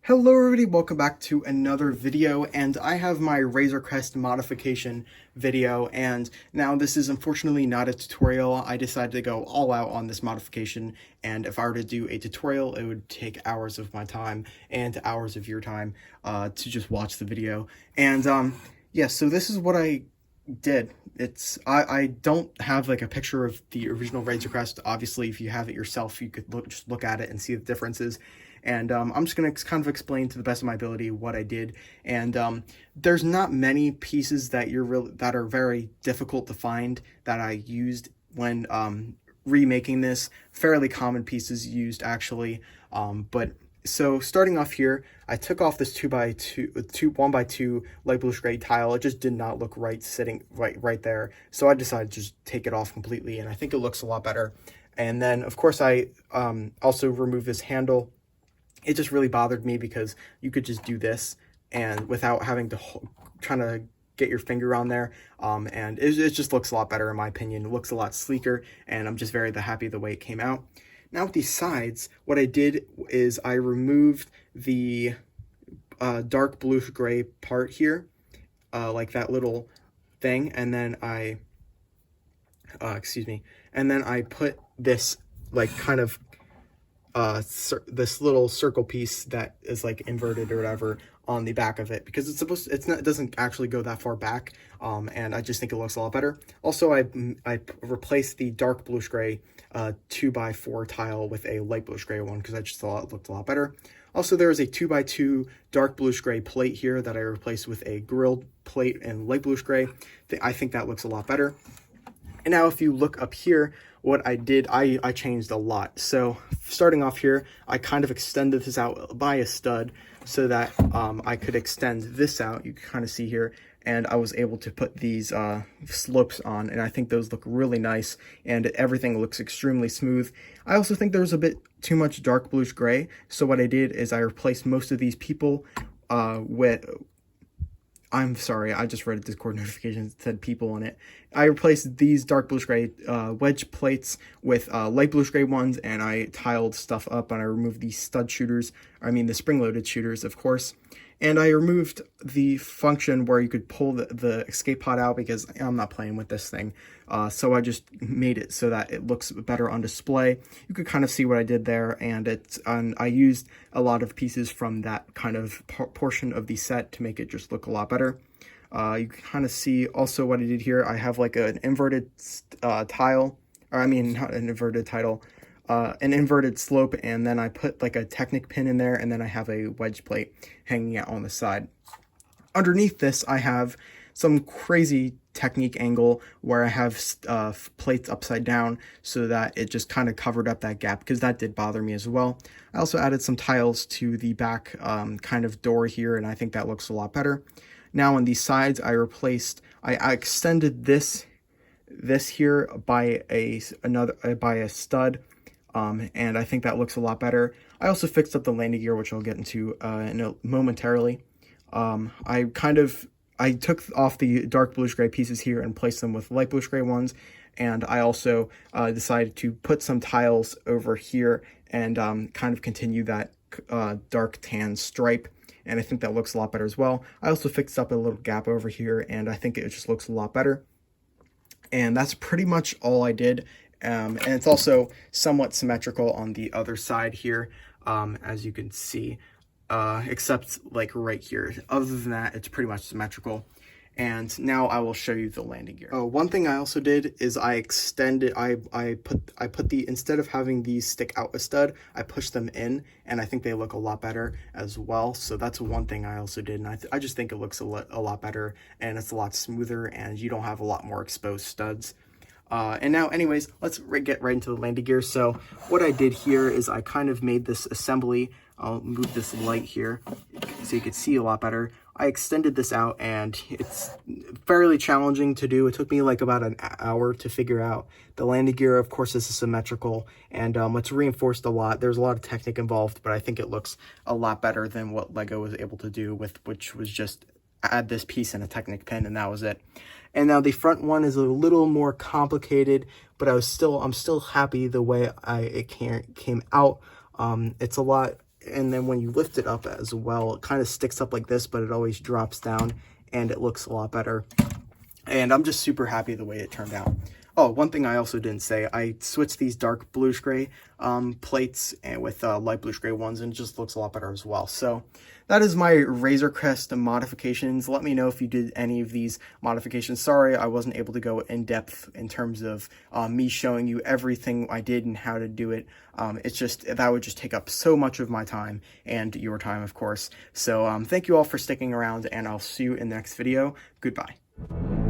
Hello everybody, welcome back to another video, and I have my Razorcrest modification video, and now this is unfortunately not a tutorial. I decided to go all out on this modification, and if I were to do a tutorial, it would take hours of my time and hours of your time to just watch the video. And yeah, so this is what I did. I don't have like a picture of the original Razorcrest. Obviously, if you have it yourself, you could just look at it and see the differences. And I'm just going to kind of explain to the best of my ability what I did. And there's not many pieces that that are very difficult to find that I used when remaking this. Fairly common pieces used actually, but so starting off here, I took off this 1x2 light bluish gray tile. It just did not look right sitting right there. So I decided to just take it off completely, and I think it looks a lot better. And then of course I also removed this handle. It just really bothered me because you could just do this and without having to trying to get your finger on there, and it just looks a lot better in my opinion. It looks a lot sleeker, and I'm just very happy the way it came out. Now with these sides, what I did is I removed the dark bluish gray part here, like that little thing, and then I and then I put this like kind of this little circle piece that is like inverted or whatever on the back of it, because it doesn't actually go that far back, and I just think it looks a lot better. Also, I replaced the dark bluish gray 2x4 tile with a light bluish gray one because I just thought it looked a lot better. Also, there is a 2x2 dark bluish gray plate here that I replaced with a grilled plate in light bluish gray. I think that looks a lot better. And now if you look up here, what I did, I changed a lot. So starting off here, I kind of extended this out by a stud so that I could extend this out. You can kind of see here, and I was able to put these slopes on, and I think those look really nice, and everything looks extremely smooth. I also think there's a bit too much dark bluish gray, so what I did is I replaced most of these people with... I'm sorry, I just read a Discord notification that said people on it. I replaced these dark bluish gray wedge plates with light bluish gray ones, and I tiled stuff up, and I removed the stud shooters, the spring-loaded shooters, of course. And I removed the function where you could pull the escape pod out because I'm not playing with this thing. So I just made it so that it looks better on display. You could kind of see what I did there, and I used a lot of pieces from that kind of portion of the set to make it just look a lot better. You can kind of see also what I did here. I have like an inverted tile, or not an inverted tile, an inverted slope, and then I put like a Technic pin in there, and then I have a wedge plate hanging out on the side. Underneath this, I have some crazy technique angle where I have plates upside down so that it just kind of covered up that gap, because that did bother me as well. I also added some tiles to the back kind of door here, and I think that looks a lot better. Now on these sides, I extended this here by a stud, and I think that looks a lot better. I also fixed up the landing gear, which I'll get into momentarily. I took off the dark bluish gray pieces here and placed them with light bluish gray ones, and I also decided to put some tiles over here and kind of continue that dark tan stripe, and I think that looks a lot better as well. I also fixed up a little gap over here, and I think it just looks a lot better. And that's pretty much all I did. And it's also somewhat symmetrical on the other side here, as you can see, except like right here. Other than that, it's pretty much symmetrical. And now I will show you the landing gear. Oh, one thing I also did is I extended, I put the, instead of having these stick out a stud, I pushed them in, and I think they look a lot better as well. So that's one thing I also did, and I just think it looks a lot better, and it's a lot smoother, and you don't have a lot more exposed studs. And now, anyways, let's get right into the landing gear. So what I did here is I kind of made this assembly. I'll move this light here so you can see a lot better. I extended this out, and it's fairly challenging to do. It took me like about an hour to figure out. The landing gear, of course, is symmetrical, and it's reinforced a lot. There's a lot of technique involved, but I think it looks a lot better than what Lego was able to do, which was just add this piece and a Technic pin, and that was it. And now the front one is a little more complicated, but I'm still happy the way it came out. It's a lot and then when you lift it up as well, it kind of sticks up like this, but it always drops down and it looks a lot better. And I'm just super happy the way it turned out. Oh, one thing I also didn't say, I switched these dark bluish gray plates and with light bluish gray ones, and it just looks a lot better as well. So that is my Razorcrest modifications. Let me know if you did any of these modifications. Sorry, I wasn't able to go in depth in terms of me showing you everything I did and how to do it. It's just, that would just take up so much of my time and your time, of course. So thank you all for sticking around, and I'll see you in the next video. Goodbye.